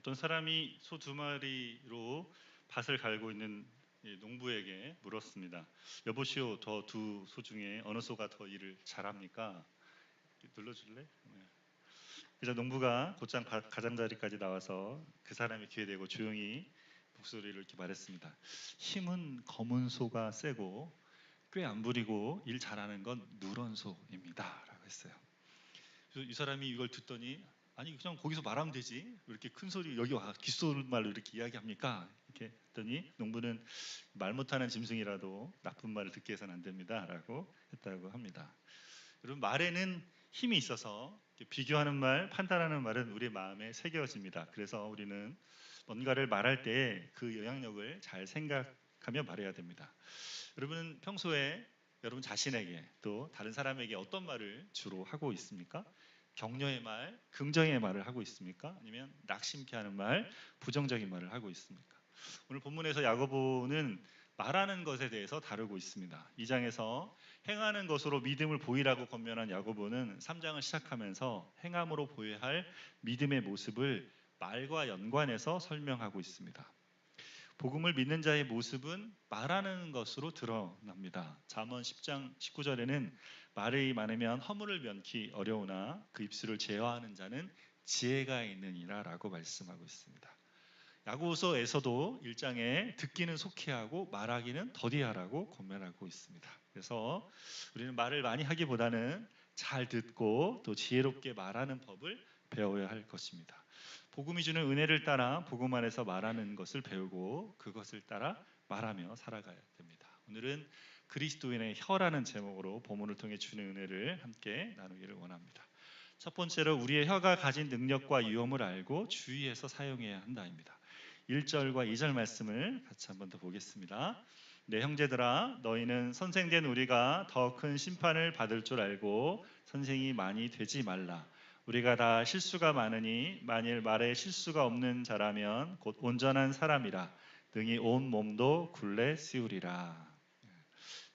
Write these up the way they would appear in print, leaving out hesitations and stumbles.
어떤 사람이 소 두 마리로 밭을 갈고 있는 농부에게 물었습니다. 여보시오, 더 두 소 중에 어느 소가 더 일을 잘합니까? 눌러줄래? 네. 그래서 농부가 곧장 가장자리까지 나와서 그 사람의 귀에 대고 조용히 목소리를 이렇게 말했습니다. 힘은 검은 소가 세고 꽤 안 부리고 일 잘하는 건 누런 소입니다 라고 했어요. 그래서 이 사람이 이걸 듣더니 아니 그냥 거기서 말하면 되지 왜 이렇게 큰 소리 여기 와 귓속말로 이렇게 이야기합니까? 이렇게 했더니 농부는 말 못하는 짐승이라도 나쁜 말을 듣게 해서는 안 됩니다 라고 했다고 합니다. 여러분, 말에는 힘이 있어서 비교하는 말, 판단하는 말은 우리의 마음에 새겨집니다. 그래서 우리는 뭔가를 말할 때 그 영향력을 잘 생각하며 말해야 됩니다. 여러분은 평소에 여러분 자신에게 또 다른 사람에게 어떤 말을 주로 하고 있습니까? 격려의 말, 긍정의 말을 하고 있습니까? 아니면 낙심케 하는 말, 부정적인 말을 하고 있습니까? 오늘 본문에서 야고보는 말하는 것에 대해서 다루고 있습니다. 2장에서 행하는 것으로 믿음을 보이라고 권면한 야고보는 3장을 시작하면서 행함으로 보여야 할 믿음의 모습을 말과 연관해서 설명하고 있습니다. 복음을 믿는 자의 모습은 말하는 것으로 드러납니다. 잠언 10장 19절에는 말이 많으면 허물을 면키 어려우나 그 입술을 제어하는 자는 지혜가 있느니라 라고 말씀하고 있습니다. 야고보서에서도 1장에 듣기는 속히 하고 말하기는 더디하라고 권면하고 있습니다. 그래서 우리는 말을 많이 하기보다는 잘 듣고 또 지혜롭게 말하는 법을 배워야 할 것입니다. 복음이 주는 은혜를 따라 복음 안에서 말하는 것을 배우고 그것을 따라 말하며 살아가야 됩니다. 오늘은 그리스도인의 혀라는 제목으로 본문을 통해 주는 은혜를 함께 나누기를 원합니다. 첫 번째로 우리의 혀가 가진 능력과 위험을 알고 주의해서 사용해야 한다입니다. 1절과 2절 말씀을 같이 한번 더 보겠습니다. 내 형제들아 너희는 선생된 우리가 더 큰 심판을 받을 줄 알고 선생이 많이 되지 말라. 우리가 다 실수가 많으니 만일 말에 실수가 없는 자라면 곧 온전한 사람이라 등이 온 몸도 굴레 씌우리라.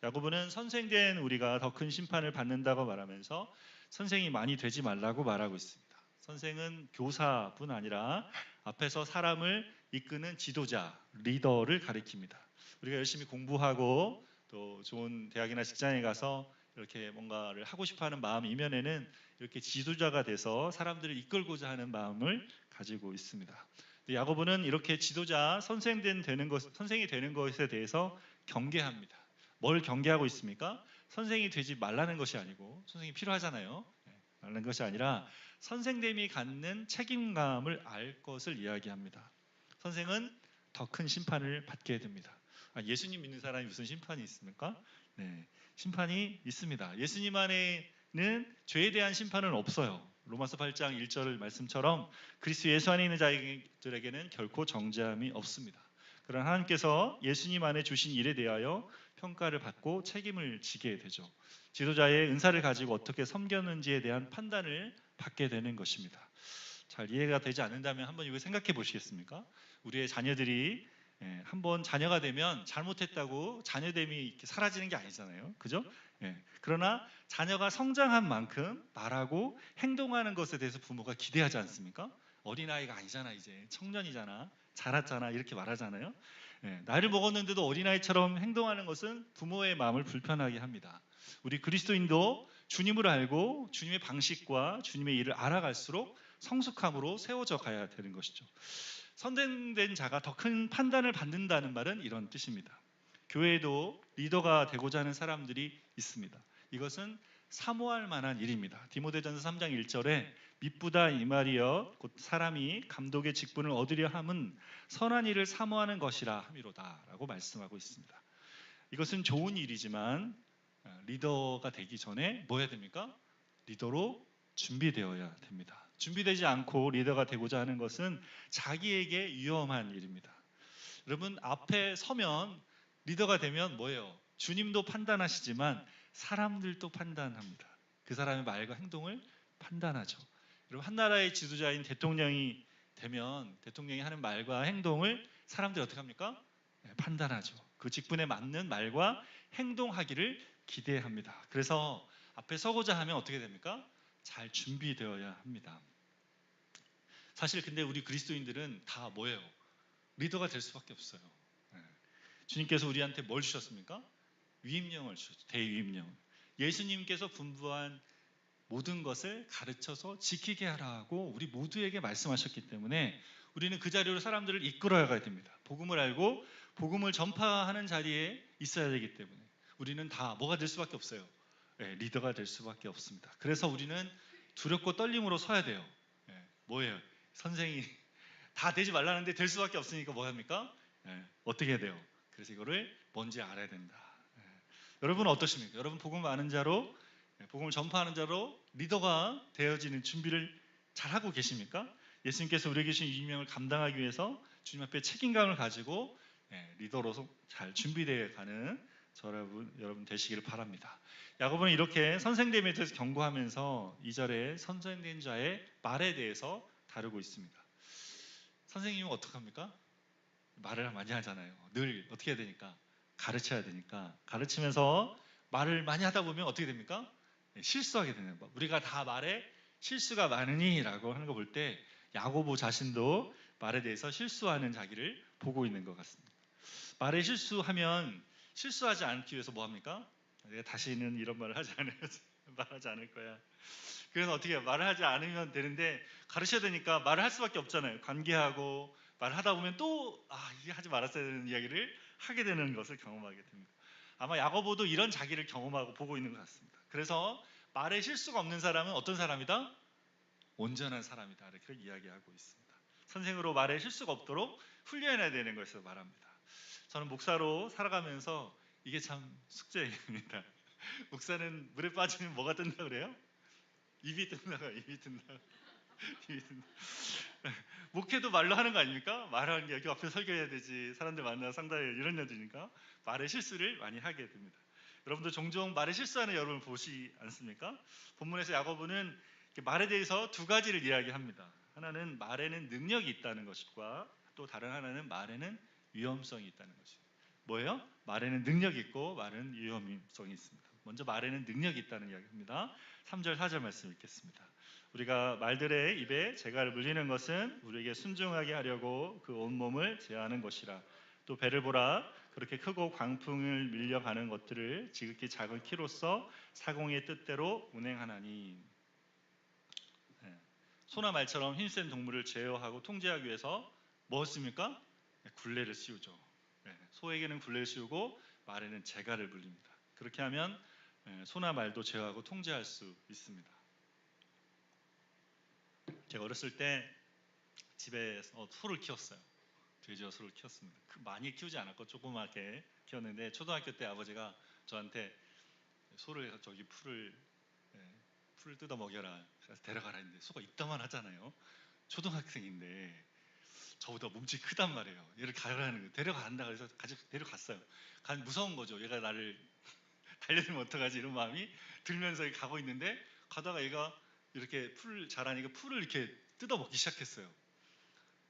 야고보는 선생된 우리가 더 큰 심판을 받는다고 말하면서 선생이 많이 되지 말라고 말하고 있습니다. 선생은 교사뿐 아니라 앞에서 사람을 이끄는 지도자, 리더를 가리킵니다. 우리가 열심히 공부하고 또 좋은 대학이나 직장에 가서 이렇게 뭔가를 하고 싶어하는 마음 이면에는 이렇게 지도자가 돼서 사람들을 이끌고자 하는 마음을 가지고 있습니다. 야고보는 이렇게 지도자, 선생이 되는 것에 대해서 경계합니다. 뭘 경계하고 있습니까? 선생이 되지 말라는 것이 아니고 선생이 필요하잖아요. 말라는 것이 아니라 선생됨이 갖는 책임감을 알 것을 이야기합니다. 선생은 더 큰 심판을 받게 됩니다. 예수님 믿는 사람이 무슨 심판이 있습니까? 네, 심판이 있습니다. 예수님 안에는 죄에 대한 심판은 없어요. 로마서 8장 1절 말씀처럼 그리스도 예수 안에 있는 자들에게는 결코 정죄함이 없습니다. 그러나 하나님께서 예수님 안에 주신 일에 대하여 평가를 받고 책임을 지게 되죠. 지도자의 은사를 가지고 어떻게 섬겼는지에 대한 판단을 받게 되는 것입니다. 잘 이해가 되지 않는다면 한번 이거 생각해 보시겠습니까? 우리의 자녀들이 한번 자녀가 되면 잘못했다고 자녀됨이 이렇게 사라지는 게 아니잖아요. 그죠? 그러나 자녀가 성장한 만큼 말하고 행동하는 것에 대해서 부모가 기대하지 않습니까? 어린아이가 아니잖아, 이제 청년이잖아, 자랐잖아 이렇게 말하잖아요. 나이를 먹었는데도 어린아이처럼 행동하는 것은 부모의 마음을 불편하게 합니다. 우리 그리스도인도 주님을 알고 주님의 방식과 주님의 일을 알아갈수록 성숙함으로 세워져 가야 되는 것이죠. 선생된 자가 더 큰 판단을 받는다는 말은 이런 뜻입니다. 교회에도 리더가 되고자 하는 사람들이 있습니다. 이것은 사모할 만한 일입니다. 디모데전서 3장 1절에 미쁘다 이 말이여 곧 사람이 감독의 직분을 얻으려 함은 선한 일을 사모하는 것이라 함이로다 라고 말씀하고 있습니다. 이것은 좋은 일이지만 리더가 되기 전에 뭐 해야 됩니까? 리더로 준비되어야 됩니다. 준비되지 않고 리더가 되고자 하는 것은 자기에게 위험한 일입니다. 여러분, 앞에 서면 리더가 되면 뭐예요? 주님도 판단하시지만 사람들도 판단합니다. 그 사람의 말과 행동을 판단하죠. 여러분, 한 나라의 지도자인 대통령이 되면 대통령이 하는 말과 행동을 사람들이 어떻게 합니까? 판단하죠. 그 직분에 맞는 말과 행동하기를 기대합니다. 그래서 앞에 서고자 하면 어떻게 됩니까? 잘 준비되어야 합니다. 사실 근데 우리 그리스도인들은 다 뭐예요? 리더가 될 수밖에 없어요. 주님께서 우리한테 뭘 주셨습니까? 위임령을 주셨죠. 대위임령. 예수님께서 분부한 모든 것을 가르쳐서 지키게 하라고 우리 모두에게 말씀하셨기 때문에 우리는 그 자리로 사람들을 이끌어야 가야 됩니다. 복음을 알고 복음을 전파하는 자리에 있어야 되기 때문에 우리는 다 뭐가 될 수밖에 없어요. 리더가 될 수밖에 없습니다. 그래서 우리는 두렵고 떨림으로 서야 돼요. 뭐예요? 선생이 다 되지 말라는데 될 수밖에 없으니까 뭐 합니까? 어떻게 해야 돼요? 그래서 이거를 뭔지 알아야 된다. 여러분은 어떠십니까? 여러분 복음 아는 자로, 복음을 전파하는 자로 리더가 되어지는 준비를 잘하고 계십니까? 예수님께서 우리에게 주신 유명을 감당하기 위해서 주님 앞에 책임감을 가지고 리더로서 잘 준비되어 가는 여러분 되시기를 바랍니다. 야고보는 이렇게 선생됨에 대해서 경고하면서 2절에 선생된 자의 말에 대해서 다루고 있습니다. 선생님은 어떡합니까? 말을 많이 하잖아요. 늘 어떻게 해야 되니까? 가르쳐야 되니까. 가르치면서 말을 많이 하다 보면 어떻게 됩니까? 실수하게 되는 거. 우리가 다 말에 실수가 많으니 라고 하는 거 볼 때 야고보 자신도 말에 대해서 실수하는 자기를 보고 있는 것 같습니다. 말에 실수하면 실수하지 않기 위해서 뭐 합니까? 내가 다시는 이런 말을 말하지 않을 거야. 그래서 어떻게 해요? 말을 하지 않으면 되는데 가르쳐야 되니까 말을 할 수밖에 없잖아요. 관계하고 말하다 보면 또 이게 하지 말았어야 되는 이야기를 하게 되는 것을 경험하게 됩니다. 아마 야고보도 이런 자기를 경험하고 보고 있는 것 같습니다. 그래서 말에 실수가 없는 사람은 어떤 사람이다? 온전한 사람이다. 이렇게 이야기하고 있습니다. 선생으로 말에 실수가 없도록 훈련해야 되는 것을 말합니다. 저는 목사로 살아가면서 이게 참 숙제입니다. 목사는 물에 빠지면 뭐가 뜬다 그래요? 입이 뜬다가 입이 뜬다. 목회도 말로 하는 거 아닙니까? 말하는 게 여기 앞에 설교해야 되지. 사람들 만나서 상담해 이런 여지니까 말의 실수를 많이 하게 됩니다. 여러분도 종종 말의 실수하는 여러분을 보시 않습니까? 본문에서 야고보는 말에 대해서 두 가지를 이야기합니다. 하나는 말에는 능력이 있다는 것과 또 다른 하나는 말에는 위험성이 있다는 것입니다. 뭐예요? 말에는 능력이 있고 말에는 위험성이 있습니다. 먼저 말에는 능력이 있다는 이야기입니다. 3절 4절 말씀 읽겠습니다. 우리가 말들의 입에 재갈을 물리는 것은 우리에게 순종하게 하려고 그 온몸을 제어하는 것이라. 또 배를 보라. 그렇게 크고 광풍을 밀려가는 것들을 지극히 작은 키로서 사공의 뜻대로 운행하나니. 소나 말처럼 힘센 동물을 제어하고 통제하기 위해서 무엇입니까? 굴레를 씌우죠. 소에게는 굴레를 씌우고 말에는 재갈을 물립니다. 그렇게 하면 소나 말도 제어하고 통제할 수 있습니다. 제가 어렸을 때 집에서 소를 키웠어요. 돼지와 소를 키웠습니다. 많이 키우지 않았고 조그맣게 키웠는데 초등학교 때 아버지가 저한테 소를 저기 풀을 뜯어 먹여라. 그래서 데려가라 했는데 소가 이따만 하잖아요. 초등학생인데 저보다 몸집이 크단 말이에요. 얘를 가라는 거예요. 데려간다 그래서 같이 데려갔어요. 무서운 거죠. 얘가 나를 달려들면 어떡하지 이런 마음이 들면서 가고 있는데 가다가 얘가 이렇게 풀 자라니까 풀을 이렇게 뜯어 먹기 시작했어요.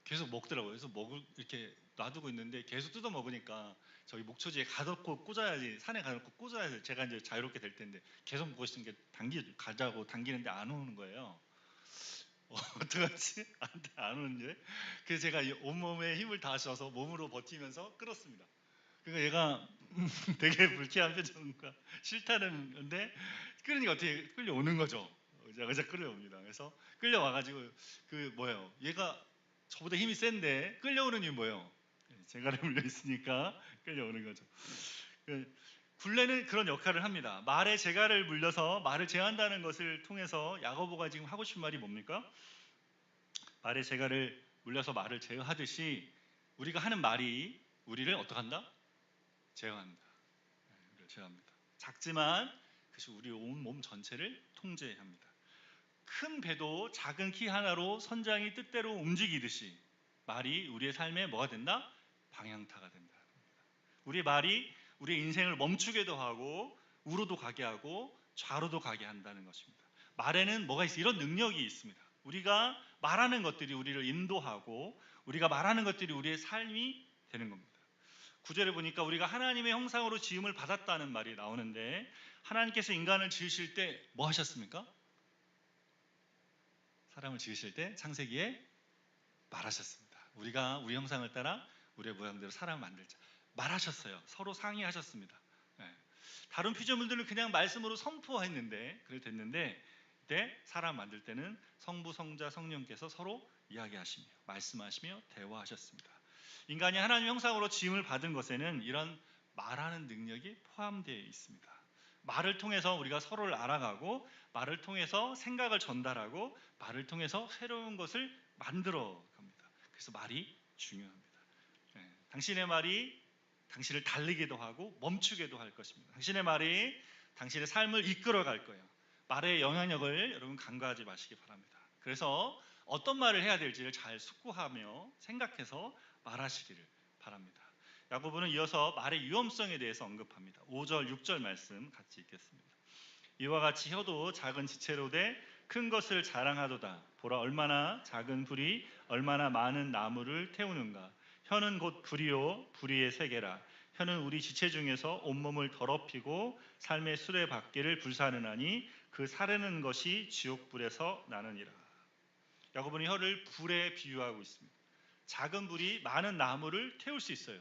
계속 먹더라고요. 그래서 이렇게 놔두고 있는데 계속 뜯어 먹으니까 저기 목초지에 가둬놓고 꽂아야지, 산에 가둬놓고 꽂아야지 제가 이제 자유롭게 될 텐데 계속 먹고 있는 게 가자고 당기는데 안 오는 거예요. 어떡하지? 안 오는데? 그래서 제가 온몸에 힘을 다 써서 몸으로 버티면서 끌었습니다. 그러니까 얘가 되게 불쾌한 표정과 싫다는 건데 끌으니까 어떻게 끌려오는 거죠. 의자 끌려옵니다. 그래서 끌려와가지고 뭐예요? 얘가 저보다 힘이 센데 끌려오는 이유 뭐예요? 재갈에 물려 있으니까 끌려오는 거죠. 굴레는 그런 역할을 합니다. 말에 재갈을 물려서 말을 제한다는 것을 통해서 야고보가 지금 하고 싶은 말이 뭡니까? 말에 재갈을 물려서 말을 제어하듯이 우리가 하는 말이 우리를 어떡한다? 제어한다. 우리를 제어합니다. 작지만 그것이 우리 온 몸 전체를 통제합니다. 큰 배도 작은 키 하나로 선장이 뜻대로 움직이듯이 말이 우리의 삶에 뭐가 된다? 방향타가 된다. 우리의 말이 우리의 인생을 멈추게도 하고 우로도 가게 하고 좌로도 가게 한다는 것입니다. 말에는 뭐가 있어요? 이런 능력이 있습니다. 우리가 말하는 것들이 우리를 인도하고 우리가 말하는 것들이 우리의 삶이 되는 겁니다. 9절에 보니까 우리가 하나님의 형상으로 지음을 받았다는 말이 나오는데 하나님께서 인간을 지으실 때 뭐 하셨습니까? 사람을 지으실 때 창세기에 말하셨습니다. 우리가 우리 형상을 따라 우리의 모양대로 사람을 만들자. 말하셨어요. 서로 상의하셨습니다. 예. 다른 피조물들은 그냥 말씀으로 선포했는데 그래 됐는데 그때 사람 만들 때는 성부, 성자, 성령께서 서로 이야기하시며 말씀하시며 대화하셨습니다. 인간이 하나님 형상으로 지음을 받은 것에는 이런 말하는 능력이 포함되어 있습니다. 말을 통해서 우리가 서로를 알아가고 말을 통해서 생각을 전달하고 말을 통해서 새로운 것을 만들어 갑니다. 그래서 말이 중요합니다. 당신의 말이 당신을 달리기도 하고 멈추게도 할 것입니다. 당신의 말이 당신의 삶을 이끌어 갈 거예요. 말의 영향력을 여러분 간과하지 마시기 바랍니다. 그래서 어떤 말을 해야 될지를 잘 숙고하며 생각해서 말하시기를 바랍니다. 야고보는 이어서 말의 위험성에 대해서 언급합니다. 5절, 6절 말씀 같이 읽겠습니다. 이와 같이 혀도 작은 지체로 돼 큰 것을 자랑하도다. 보라 얼마나 작은 불이 얼마나 많은 나무를 태우는가. 혀는 곧 불이요 불의의 세계라. 혀는 우리 지체 중에서 온몸을 더럽히고 삶의 수레바퀴를 불사르나니 그 사르는 것이 지옥불에서 나느니라. 야고보는 혀를 불에 비유하고 있습니다. 작은 불이 많은 나무를 태울 수 있어요.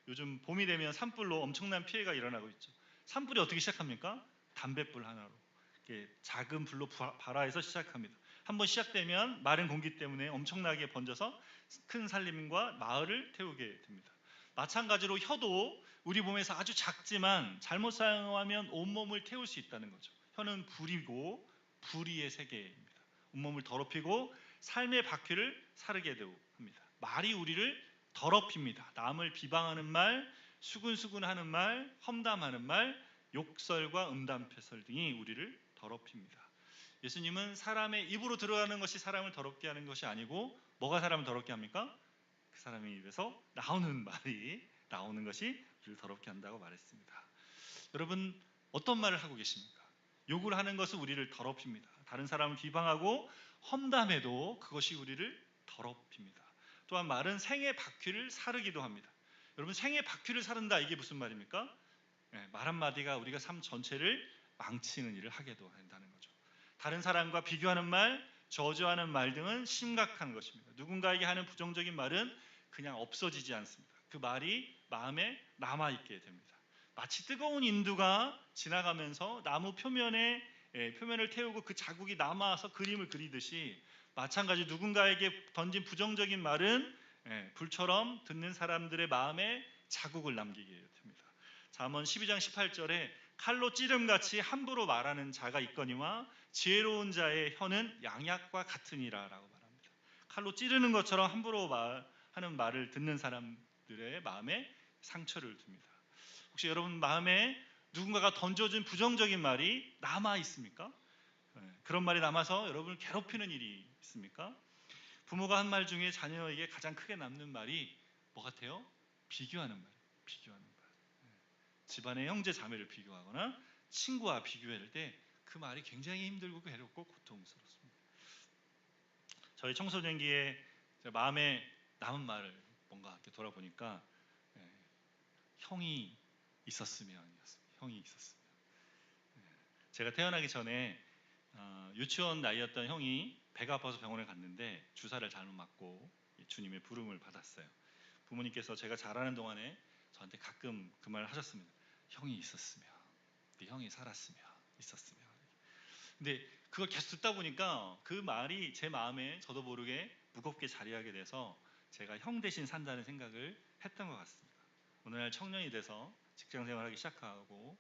요즘 봄이 되면 산불로 엄청난 피해가 일어나고 있죠. 산불이 어떻게 시작합니까? 담뱃불 하나로. 작은 불로 발화해서 시작합니다. 한번 시작되면 마른 공기 때문에 엄청나게 번져서 큰 산림과 마을을 태우게 됩니다. 마찬가지로 혀도 우리 몸에서 아주 작지만 잘못 사용하면 온몸을 태울 수 있다는 거죠. 혀는 불이고 불의의 세계입니다. 온몸을 더럽히고 삶의 바퀴를 사르게 합니다. 말이 우리를 더럽힙니다. 남을 비방하는 말, 수근수근하는 말, 험담하는 말, 욕설과 음담패설 등이 우리를 더럽힙니다. 예수님은 사람의 입으로 들어가는 것이 사람을 더럽게 하는 것이 아니고 뭐가 사람을 더럽게 합니까? 그 사람의 입에서 나오는 말이 나오는 것이 우리를 더럽게 한다고 말했습니다. 여러분 어떤 말을 하고 계십니까? 욕을 하는 것은 우리를 더럽힙니다. 다른 사람을 비방하고 험담해도 그것이 우리를 더럽힙니다. 또한 말은 생의 바퀴를 사르기도 합니다. 여러분 생의 바퀴를 사른다 이게 무슨 말입니까? 말 한마디가 우리가 삶 전체를 망치는 일을 하게도 한다는 거죠. 다른 사람과 비교하는 말, 저주하는 말 등은 심각한 것입니다. 누군가에게 하는 부정적인 말은 그냥 없어지지 않습니다. 그 말이 마음에 남아있게 됩니다. 마치 뜨거운 인두가 지나가면서 나무 표면을 태우고 그 자국이 남아서 그림을 그리듯이 마찬가지 누군가에게 던진 부정적인 말은 불처럼 듣는 사람들의 마음에 자국을 남기게 됩니다. 잠언 12장 18절에 칼로 찌름같이 함부로 말하는 자가 있거니와 지혜로운 자의 혀는 양약과 같으니라 라고 말합니다. 칼로 찌르는 것처럼 함부로 하는 말을 듣는 사람들의 마음에 상처를 줍니다. 혹시 여러분 마음에 누군가가 던져준 부정적인 말이 남아 있습니까? 그런 말이 남아서 여러분을 괴롭히는 일이 있습니까? 부모가 한 말 중에 자녀에게 가장 크게 남는 말이 뭐 같아요? 비교하는 말. 비교하는 말. 집안의 형제 자매를 비교하거나 친구와 비교할 때 그 말이 굉장히 힘들고 괴롭고 고통스럽습니다. 저희 청소년기에 마음에 남은 말을 뭔가 이렇게 돌아보니까 형이 있었으면이었습니다. 형이 있었으면. 제가 태어나기 전에 유치원 나이였던 형이 배가 아파서 병원에 갔는데 주사를 잘못 맞고 주님의 부름을 받았어요. 부모님께서 제가 자라는 동안에 저한테 가끔 그 말을 하셨습니다. 형이 있었으면, 네 형이 살았으면, 있었으면. 근데 그걸 계속 듣다 보니까 그 말이 제 마음에 저도 모르게 무겁게 자리하게 돼서 제가 형 대신 산다는 생각을 했던 것 같습니다. 어느 날 청년이 돼서 직장 생활하기 시작하고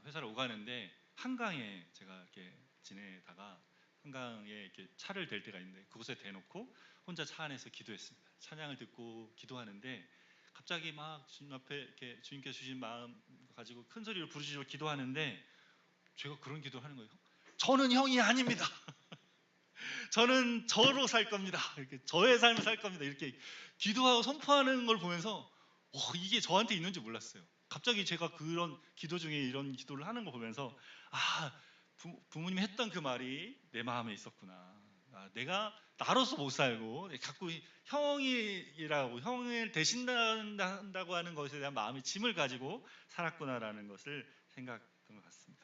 회사를 오가는데 한강에 제가 이렇게 지내다가 한강에 이렇게 차를 댈 때가 있는데 그곳에 대놓고 혼자 차 안에서 기도했습니다. 찬양을 듣고 기도하는데 갑자기 막 주님 앞에 이렇게 주님께서 주신 마음 가지고 큰 소리로 부르짖어 기도하는데 제가 그런 기도를 하는 거예요. 저는 형이 아닙니다. 저는 저로 살 겁니다. 이렇게 저의 삶을 살 겁니다. 이렇게 기도하고 선포하는 걸 보면서 이게 저한테 있는지 몰랐어요. 갑자기 제가 그런 기도 중에 이런 기도를 하는 거 보면서 부모님이 했던 그 말이 내 마음에 있었구나. 내가 나로서 못 살고 자꾸 형이라고 형을 대신한다고 하는 것에 대한 마음의 짐을 가지고 살았구나라는 것을 생각했던 것 같습니다.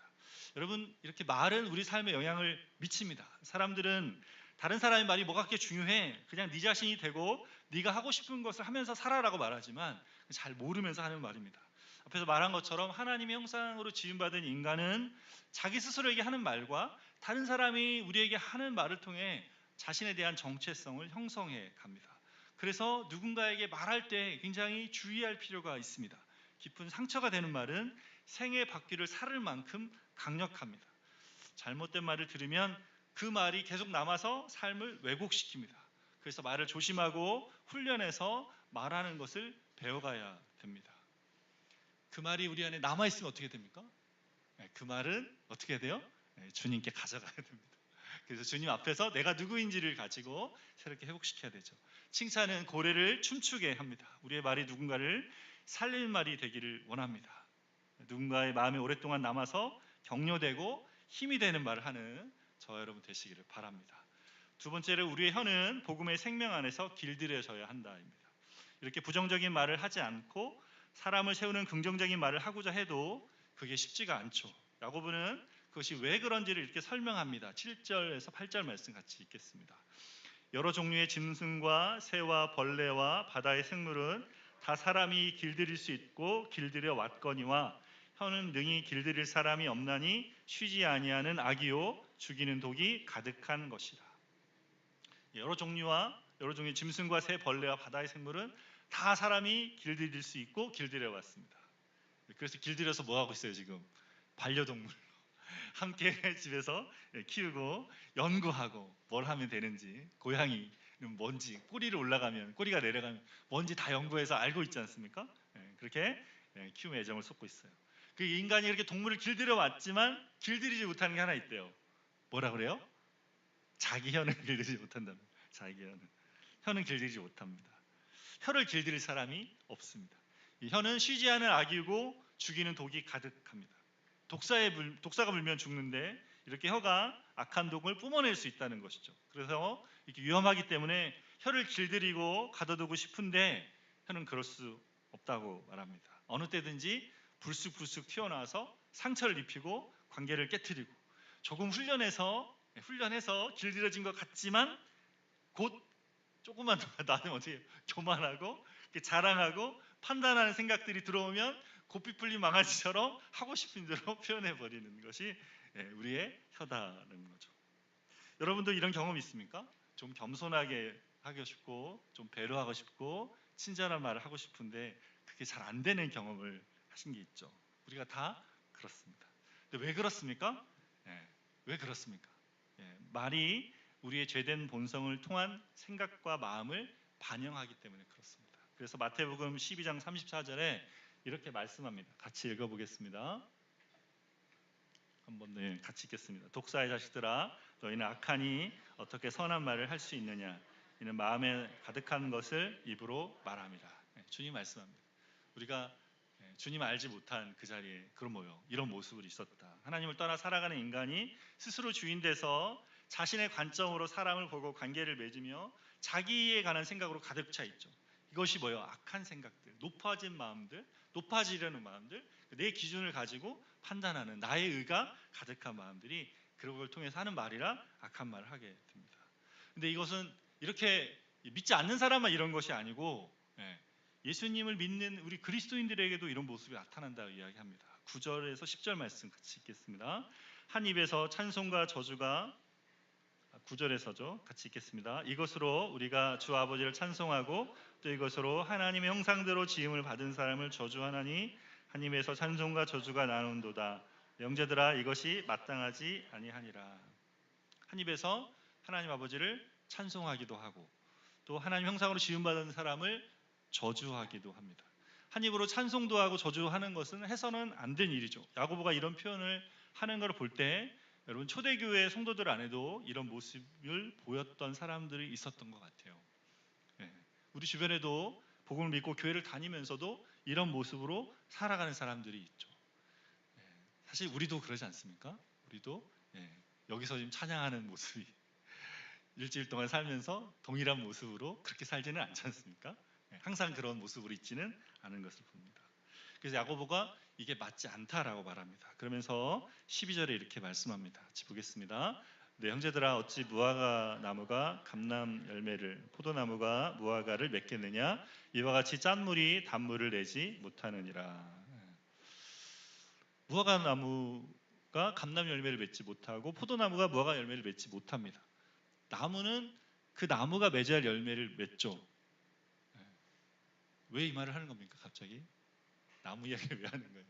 여러분 이렇게 말은 우리 삶에 영향을 미칩니다. 사람들은 다른 사람의 말이 뭐가 그렇게 중요해? 그냥 네 자신이 되고 네가 하고 싶은 것을 하면서 살아라고 말하지만 잘 모르면서 하는 말입니다. 앞에서 말한 것처럼 하나님의 형상으로 지음받은 인간은 자기 스스로에게 하는 말과 다른 사람이 우리에게 하는 말을 통해 자신에 대한 정체성을 형성해 갑니다. 그래서 누군가에게 말할 때 굉장히 주의할 필요가 있습니다. 깊은 상처가 되는 말은 생의 바퀴를 살을 만큼 강력합니다. 잘못된 말을 들으면 그 말이 계속 남아서 삶을 왜곡시킵니다. 그래서 말을 조심하고 훈련해서 말하는 것을 배워가야 됩니다. 그 말이 우리 안에 남아있으면 어떻게 됩니까? 그 말은 어떻게 돼요? 주님께 가져가야 됩니다. 그래서 주님 앞에서 내가 누구인지를 가지고 새롭게 회복시켜야 되죠. 칭찬은 고래를 춤추게 합니다. 우리의 말이 누군가를 살릴 말이 되기를 원합니다. 누군가의 마음에 오랫동안 남아서 격려되고 힘이 되는 말을 하는 저와 여러분 되시기를 바랍니다. 두 번째로 우리의 혀는 복음의 생명 안에서 길들여져야 한다입니다. 이렇게 부정적인 말을 하지 않고 사람을 세우는 긍정적인 말을 하고자 해도 그게 쉽지가 않죠. 야고보는 그것이 왜 그런지를 이렇게 설명합니다. 7절에서 8절 말씀 같이 읽겠습니다. 여러 종류의 짐승과 새와 벌레와 바다의 생물은 다 사람이 길들일 수 있고 길들여 왔거니와 혀는 능히 길들일 사람이 없나니 쉬지 아니하는 악이요 죽이는 독이 가득한 것이라. 여러 종류의 짐승과 새, 벌레와 바다의 생물은 다 사람이 길들일 수 있고 길들여 왔습니다. 그래서 길들여서 뭐 하고 있어요 지금? 반려동물 함께 집에서 키우고 연구하고 뭘 하면 되는지, 고양이는 뭔지, 꼬리가 내려가면 뭔지 다 연구해서 알고 있지 않습니까? 그렇게 키움의 애정을 쏟고 있어요. 그 인간이 이렇게 동물을 길들여 왔지만 길들이지 못하는 게 하나 있대요. 뭐라 그래요? 자기 혀는 길들이지 못한답니다. 자기 혀는 길들이지 못합니다. 혀를 길들일 사람이 없습니다. 이 혀는 쉬지 않은 악이고 죽이는 독이 가득합니다. 독사가 물면 죽는데 이렇게 혀가 악한 독을 뿜어낼 수 있다는 것이죠. 그래서 이렇게 위험하기 때문에 혀를 길들이고 가둬두고 싶은데 혀는 그럴 수 없다고 말합니다. 어느 때든지 불쑥불쑥 튀어나와서 상처를 입히고 관계를 깨트리고 조금 훈련해서 길들여진 것 같지만 곧 조금만 더 나는 어떻게 교만하고 자랑하고 판단하는 생각들이 들어오면 고삐 풀린 망아지처럼 하고 싶은 대로 표현해버리는 것이 우리의 혀다는 거죠. 여러분도 이런 경험 있습니까? 좀 겸손하게 하고 싶고 좀 배려하고 싶고 친절한 말을 하고 싶은데 그게 잘 안 되는 경험을 하신 게 있죠. 우리가 다 그렇습니다. 근데 왜 그렇습니까? 왜 그렇습니까? 말이 우리의 죄된 본성을 통한 생각과 마음을 반영하기 때문에 그렇습니다. 그래서 마태복음 12장 34절에 이렇게 말씀합니다. 같이 읽어보겠습니다. 한번 같이 읽겠습니다. 독사의 자식들아 너희는 악하니 어떻게 선한 말을 할 수 있느냐 이는 마음에 가득한 것을 입으로 말함이라. 주님 말씀합니다. 우리가 주님 알지 못한 그 자리에 이런 모습을 있었다. 하나님을 떠나 살아가는 인간이 스스로 주인 돼서 자신의 관점으로 사람을 보고 관계를 맺으며 자기에 관한 생각으로 가득 차 있죠. 이것이 악한 생각들, 높아지려는 마음들, 내 기준을 가지고 판단하는 나의 의가 가득한 마음들이 그걸 통해서 하는 말이라 악한 말을 하게 됩니다. 근데 이것은 이렇게 믿지 않는 사람만 이런 것이 아니고 예수님을 믿는 우리 그리스도인들에게도 이런 모습이 나타난다고 이야기합니다. 9절에서 10절 말씀 같이 읽겠습니다. 한 입에서 찬송과 저주가 9절에서죠. 같이 읽겠습니다. 이것으로 우리가 주 아버지를 찬송하고 또 이것으로 하나님의 형상대로 지음을 받은 사람을 저주하나니 한 입에서 찬송과 저주가 나온도다. 형제들아 이것이 마땅하지 아니하니라. 한 입에서 하나님 아버지를 찬송하기도 하고 또 하나님 형상으로 지음받은 사람을 저주하기도 합니다. 한 입으로 찬송도 하고 저주하는 것은 해서는 안 된 일이죠. 야고보가 이런 표현을 하는 걸 볼 때 여러분 초대교회 성도들 안에도 이런 모습을 보였던 사람들이 있었던 것 같아요. 우리 주변에도 복음을 믿고 교회를 다니면서도 이런 모습으로 살아가는 사람들이 있죠. 사실 우리도 그러지 않습니까? 우리도 여기서 지금 찬양하는 모습이 일주일 동안 살면서 동일한 모습으로 그렇게 살지는 않지 않습니까? 항상 그런 모습으로 있지는 않은 것을 봅니다. 그래서 야고보가 이게 맞지 않다라고 말합니다. 그러면서 12절에 이렇게 말씀합니다. 같이 보겠습니다. 네, 형제들아 어찌 무화과 나무가 감람 열매를 포도나무가 무화과를 맺겠느냐 이와 같이 짠물이 단물을 내지 못하느니라. 무화과 나무가 감람 열매를 맺지 못하고 포도나무가 무화과 열매를 맺지 못합니다. 나무는 그 나무가 맺어야 할 열매를 맺죠. 왜 이 말을 하는 겁니까? 갑자기 나무 이야기를 왜 하는 거예요?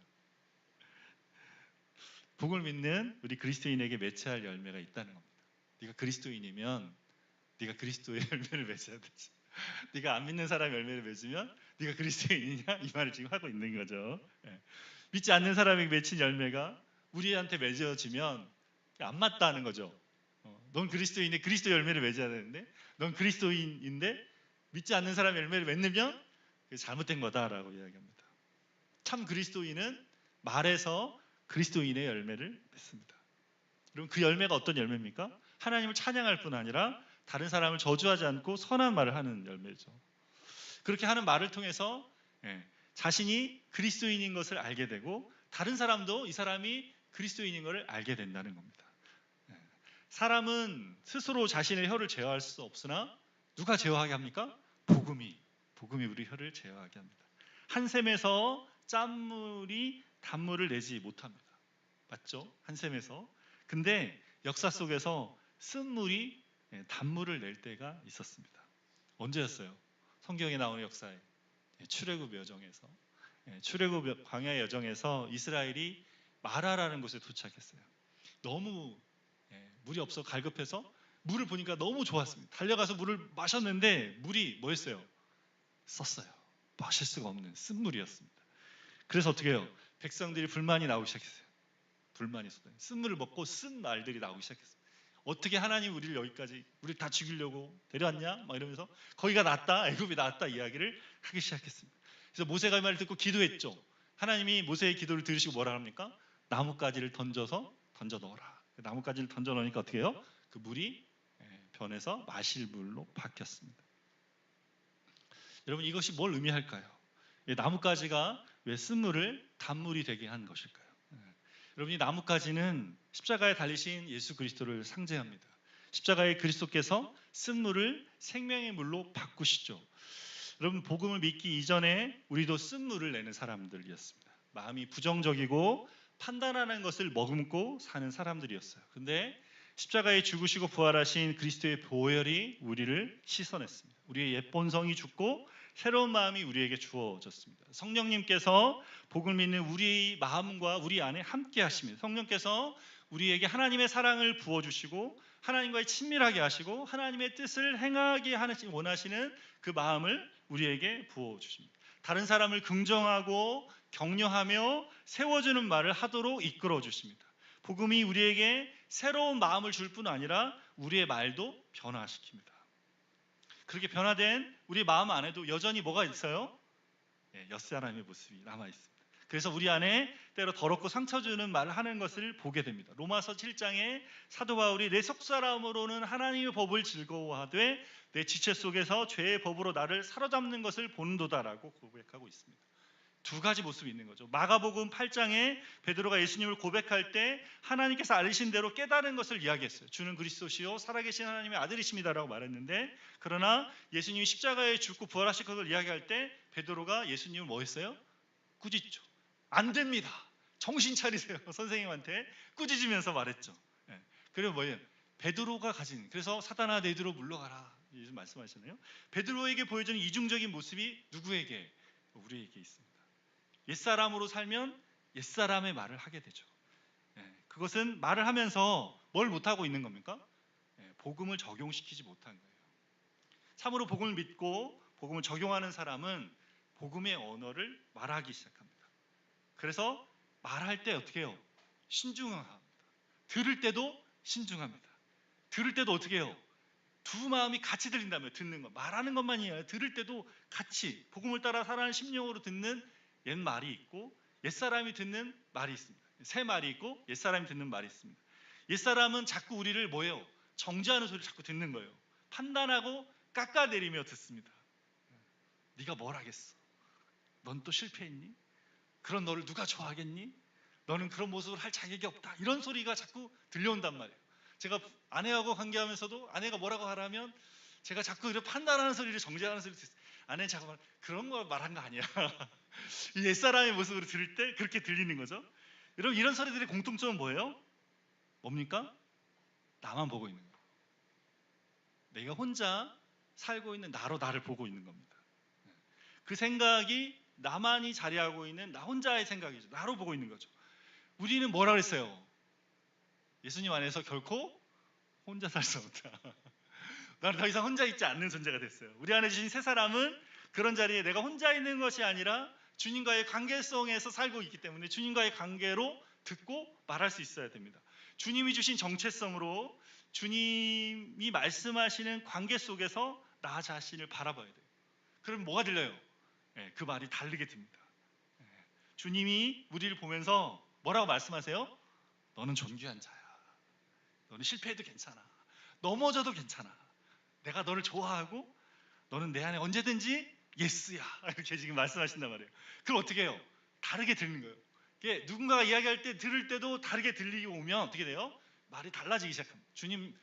복을 믿는 우리 그리스도인에게 맺어야 할 열매가 있다는 겁니다. 네가 그리스도인이면 네가 그리스도의 열매를 맺어야 되지. 네가 안 믿는 사람 열매를 맺으면 네가 그리스도인이냐? 이 말을 지금 하고 있는 거죠. 믿지 않는 사람에게 맺힌 열매가 우리한테 맺어지면 안 맞다는 거죠. 넌 그리스도인인데 그리스도 열매를 맺어야 되는데 넌 그리스도인인데 믿지 않는 사람 열매를 맺으면 그게 잘못된 거다라고 이야기합니다. 참 그리스도인은 말에서 그리스도인의 열매를 맺습니다. 그럼 그 열매가 어떤 열매입니까? 하나님을 찬양할 뿐 아니라 다른 사람을 저주하지 않고 선한 말을 하는 열매죠. 그렇게 하는 말을 통해서 자신이 그리스도인인 것을 알게 되고 다른 사람도 이 사람이 그리스도인인 것을 알게 된다는 겁니다. 사람은 스스로 자신의 혀를 제어할 수 없으나 누가 제어하게 합니까? 복음이 우리 혀를 제어하게 합니다. 한 샘에서 짠물이 단물을 내지 못합니다. 맞죠? 한 샘에서. 근데 역사 속에서 쓴물이 단물을 낼 때가 있었습니다. 언제였어요? 성경에 나오는 역사에 출애굽 여정에서 출애굽 광야 여정에서 이스라엘이 마라라는 곳에 도착했어요. 너무 물이 없어 갈급해서 물을 보니까 너무 좋았습니다. 달려가서 물을 마셨는데 물이 뭐였어요? 썼어요. 마실 수가 없는 쓴물이었습니다. 그래서 어떻게 해요? 백성들이 불만이 나오기 시작했어요. 불만이 쏟아요. 쓴물을 먹고 쓴 말들이 나오기 시작했어요. 어떻게 하나님 우리를 여기까지 우리 다 죽이려고 데려왔냐? 막 이러면서 거기가 낫다, 애굽이 낫다 이야기를 하기 시작했습니다. 그래서 모세가 이 말을 듣고 기도했죠. 하나님이 모세의 기도를 들으시고 뭐라 합니까? 나뭇가지를 던져 넣어라. 나뭇가지를 던져 넣으니까 어떻게 해요? 그 물이 변해서 마실 물로 바뀌었습니다. 여러분 이것이 뭘 의미할까요? 나뭇가지가 왜 쓴물을 단물이 되게 한 것일까요? 여러분 이 나뭇가지는 십자가에 달리신 예수 그리스도를 상징합니다. 십자가의 그리스도께서 쓴물을 생명의 물로 바꾸시죠. 여러분 복음을 믿기 이전에 우리도 쓴물을 내는 사람들이었습니다. 마음이 부정적이고 판단하는 것을 머금고 사는 사람들이었어요. 근데 십자가에 죽으시고 부활하신 그리스도의 보혈이 우리를 씻어냈습니다. 우리의 옛 본성이 죽고 새로운 마음이 우리에게 주어졌습니다. 성령님께서 복음을 믿는 우리 마음과 우리 안에 함께 하십니다. 성령께서 우리에게 하나님의 사랑을 부어주시고 하나님과의 친밀하게 하시고 하나님의 뜻을 행하게 원하시는 그 마음을 우리에게 부어주십니다. 다른 사람을 긍정하고 격려하며 세워주는 말을 하도록 이끌어 주십니다. 복음이 우리에게 새로운 마음을 줄 뿐 아니라 우리의 말도 변화시킵니다. 그렇게 변화된 우리 마음 안에도 여전히 뭐가 있어요? 옛사람의 모습이 남아있습니다. 그래서 우리 안에 때로 더럽고 상처 주는 말을 하는 것을 보게 됩니다. 로마서 7장에 사도 바울이 내 속사람으로는 하나님의 법을 즐거워하되 내 지체 속에서 죄의 법으로 나를 사로잡는 것을 본도다라고 고백하고 있습니다. 두 가지 모습이 있는 거죠. 마가복음 8장에 베드로가 예수님을 고백할 때 하나님께서 알리신 대로 깨달은 것을 이야기했어요. 주는 그리스도시요 살아계신 하나님의 아들이십니다라고 말했는데 그러나 예수님이 십자가에 죽고 부활하실 것을 이야기할 때 베드로가 예수님을 뭐 했어요? 꾸짖죠. 안 됩니다. 정신 차리세요. 선생님한테 꾸짖으면서 말했죠. 그리고 뭐예요? 베드로가 가진 그래서 사단아 내 뒤로 물러가라 예수 말씀하시잖아요. 베드로에게 보여주는 이중적인 모습이 누구에게? 우리에게 있습니다. 옛사람으로 살면 옛사람의 말을 하게 되죠. 그것은 말을 하면서 뭘 못하고 있는 겁니까? 복음을 적용시키지 못한 거예요. 참으로 복음을 믿고 복음을 적용하는 사람은 복음의 언어를 말하기 시작합니다. 그래서 말할 때 어떻게 해요? 신중합니다. 들을 때도 신중합니다. 들을 때도 어떻게 해요? 두 마음이 같이 들린다며 듣는 것. 말하는 것만이 아니라 들을 때도 같이 복음을 따라 살아가는 심령으로 듣는 옛 말이 있고 옛사람이 듣는 말이 있습니다. 새 말이 있고 옛사람이 듣는 말이 있습니다. 옛사람은 자꾸 우리를 뭐예요? 정죄하는 소리를 자꾸 듣는 거예요. 판단하고 깎아내리며 듣습니다. 네가 뭘 하겠어? 넌 또 실패했니? 그런 너를 누가 좋아하겠니? 너는 그런 모습을 할 자격이 없다. 이런 소리가 자꾸 들려온단 말이에요. 제가 아내하고 관계하면서도 아내가 뭐라고 하라면 제가 자꾸 이렇게 판단하는 소리를 정죄하는 소리를 듣어요. 아내는 자꾸 그런 거 말한 거 아니야. 이 옛사람의 모습으로 들을 때 그렇게 들리는 거죠. 여러분 이런 소리들의 공통점은 뭐예요? 뭡니까? 나만 보고 있는 거예요. 내가 혼자 살고 있는 나로 나를 보고 있는 겁니다. 그 생각이 나만이 자리하고 있는 나 혼자의 생각이죠. 나로 보고 있는 거죠. 우리는 뭐라 그랬어요? 예수님 안에서 결코 혼자 살 수 없다. 나는 더 이상 혼자 있지 않는 존재가 됐어요. 우리 안에 주신 새 사람은 그런 자리에 내가 혼자 있는 것이 아니라 주님과의 관계성에서 살고 있기 때문에 주님과의 관계로 듣고 말할 수 있어야 됩니다. 주님이 주신 정체성으로 주님이 말씀하시는 관계 속에서 나 자신을 바라봐야 돼요. 그럼 뭐가 들려요? 그 말이 다르게 듭니다. 주님이 우리를 보면서 뭐라고 말씀하세요? 너는 존귀한 자야. 너는 실패해도 괜찮아. 넘어져도 괜찮아. 내가 너를 좋아하고 너는 내 안에 언제든지 예스야. 이렇게 지금 말씀하신단 말이에요. 그럼 어떻게 해요? 다르게 들리는 거예요. 이게 누군가가 이야기할 때 들을 때도 다르게 들리고 오면 어떻게 돼요? 말이 달라지기 시작합니다. 주님,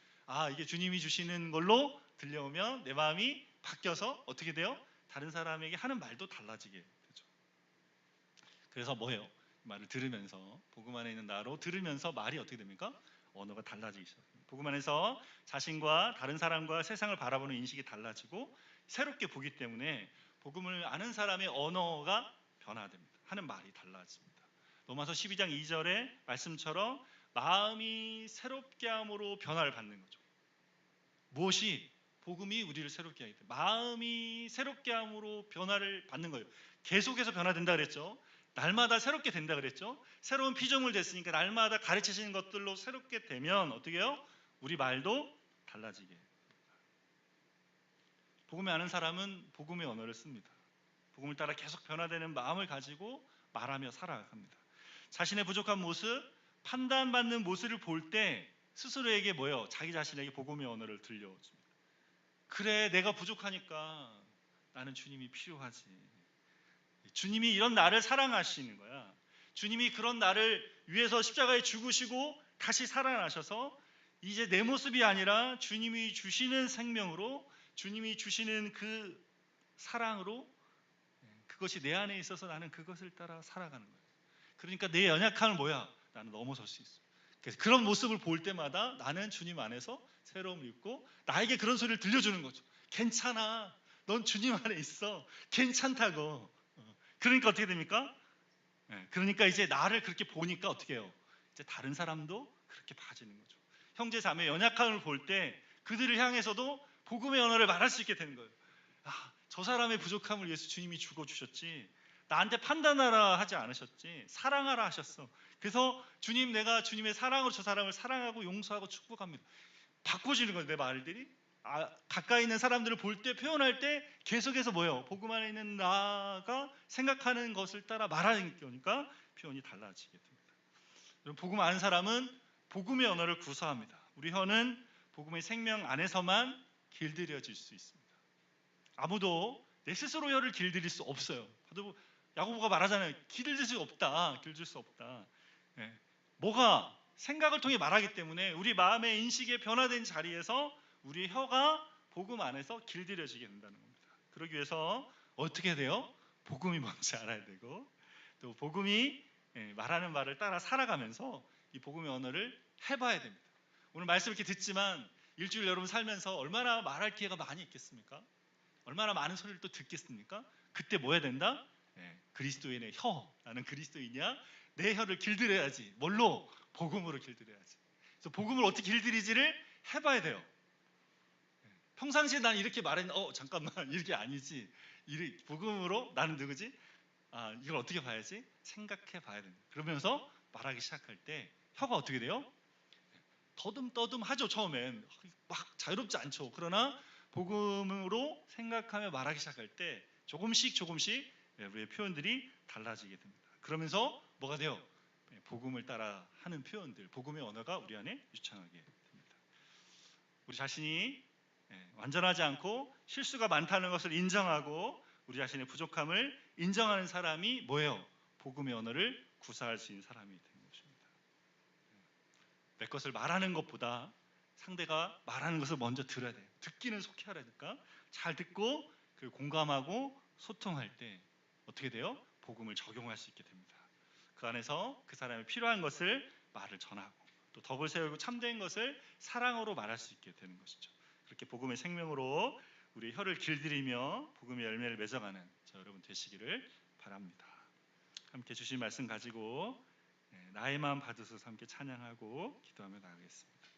이게 주님이 주시는 걸로 들려오면 내 마음이 바뀌어서 어떻게 돼요? 다른 사람에게 하는 말도 달라지게 되죠. 그래서 뭐예요? 말을 들으면서 복음 안에 있는 나로 들으면서 말이 어떻게 됩니까? 언어가 달라지기 시작합니다. 복음 안에서 자신과 다른 사람과 세상을 바라보는 인식이 달라지고 새롭게 보기 때문에 복음을 아는 사람의 언어가 변화됩니다. 하는 말이 달라집니다. 로마서 12장 2절의 말씀처럼 마음이 새롭게 함으로 변화를 받는 거죠. 무엇이? 복음이 우리를 새롭게 하기 때문에 마음이 새롭게 함으로 변화를 받는 거예요. 계속해서 변화된다 그랬죠. 날마다 새롭게 된다 그랬죠. 새로운 피조물 됐으니까 날마다 가르치시는 것들로 새롭게 되면 어떻게 해요? 우리 말도 달라지게 됩니다. 복음을 아는 사람은 복음의 언어를 씁니다. 복음을 따라 계속 변화되는 마음을 가지고 말하며 살아갑니다. 자신의 부족한 모습, 판단받는 모습을 볼 때 스스로에게 뭐예요? 자기 자신에게 복음의 언어를 들려줍니다. 그래, 내가 부족하니까 나는 주님이 필요하지. 주님이 이런 나를 사랑하시는 거야. 주님이 그런 나를 위해서 십자가에 죽으시고 다시 살아나셔서 이제 내 모습이 아니라 주님이 주시는 생명으로 주님이 주시는 그 사랑으로 그것이 내 안에 있어서 나는 그것을 따라 살아가는 거예요. 그러니까 내 연약함은 뭐야? 나는 넘어설 수 있어. 그래서 그런 모습을 볼 때마다 나는 주님 안에서 새로움을 입고 나에게 그런 소리를 들려주는 거죠. 괜찮아. 넌 주님 안에 있어. 괜찮다고. 그러니까 어떻게 됩니까? 그러니까 이제 나를 그렇게 보니까 어떻게 해요? 이제 다른 사람도 그렇게 봐지는 거죠. 형제 자매 연약함을 볼 때 그들을 향해서도 복음의 언어를 말할 수 있게 되는 거예요. 저 사람의 부족함을 위해서 주님이 죽어주셨지. 나한테 판단하라 하지 않으셨지. 사랑하라 하셨어. 그래서 주님, 내가 주님의 사랑으로 저 사람을 사랑하고 용서하고 축복합니다. 바꿔지는 거예요, 내 말들이. 가까이 있는 사람들을 볼 때, 표현할 때 계속해서 뭐예요? 복음 안에 있는 나가 생각하는 것을 따라 말하는 거니까 표현이 달라지게 됩니다. 복음 아는 사람은 복음의 언어를 구사합니다. 우리 혀는 복음의 생명 안에서만 길들여질 수 있습니다. 아무도 내 스스로 혀를 길들일 수 없어요. 야고보가 말하잖아요. 길들 수 없다. 길들 수 없다. 뭐가? 생각을 통해 말하기 때문에 우리 마음의 인식에 변화된 자리에서 우리 혀가 복음 안에서 길들여지게 된다는 겁니다. 그러기 위해서 어떻게 돼요? 복음이 뭔지 알아야 되고 또 복음이 말하는 말을 따라 살아가면서 이 복음의 언어를 해봐야 됩니다. 오늘 말씀 이렇게 듣지만 일주일 여러분 살면서 얼마나 말할 기회가 많이 있겠습니까? 얼마나 많은 소리를 또 듣겠습니까? 그때 뭐 해야 된다? 그리스도인의 혀. 나는 그리스도인이야. 내 혀를 길들여야지. 뭘로? 복음으로 길들여야지. 그래서 복음을 어떻게 길들이지를 해봐야 돼요. 평상시에 난 이렇게 말했는데 잠깐만 이렇게 아니지. 복음으로 나는 누구지? 이걸 어떻게 봐야지? 생각해 봐야 된다. 그러면서 말하기 시작할 때 혀가 어떻게 돼요? 더듬더듬 하죠. 처음엔 막 자유롭지 않죠. 그러나 복음으로 생각하며 말하기 시작할 때 조금씩 우리의 표현들이 달라지게 됩니다. 그러면서 뭐가 돼요? 복음을 따라 하는 표현들, 복음의 언어가 우리 안에 유창하게 됩니다. 우리 자신이 완전하지 않고 실수가 많다는 것을 인정하고 우리 자신의 부족함을 인정하는 사람이 뭐예요? 복음의 언어를 구사할 수 있는 사람이 되는 것입니다. 내 것을 말하는 것보다 상대가 말하는 것을 먼저 들어야 돼요. 듣기는 속히 하라니까. 잘 듣고 그리고 공감하고 소통할 때 어떻게 돼요? 복음을 적용할 수 있게 됩니다. 그 안에서 그 사람이 필요한 것을 말을 전하고 또 덕을 세우고 참된 것을 사랑으로 말할 수 있게 되는 것이죠. 그렇게 복음의 생명으로 우리 혀를 길들이며 복음의 열매를 맺어가는 저 여러분 되시기를 바랍니다. 함께 주신 말씀 가지고 나의 마음 받으소서 함께 찬양하고 기도하며 나가겠습니다.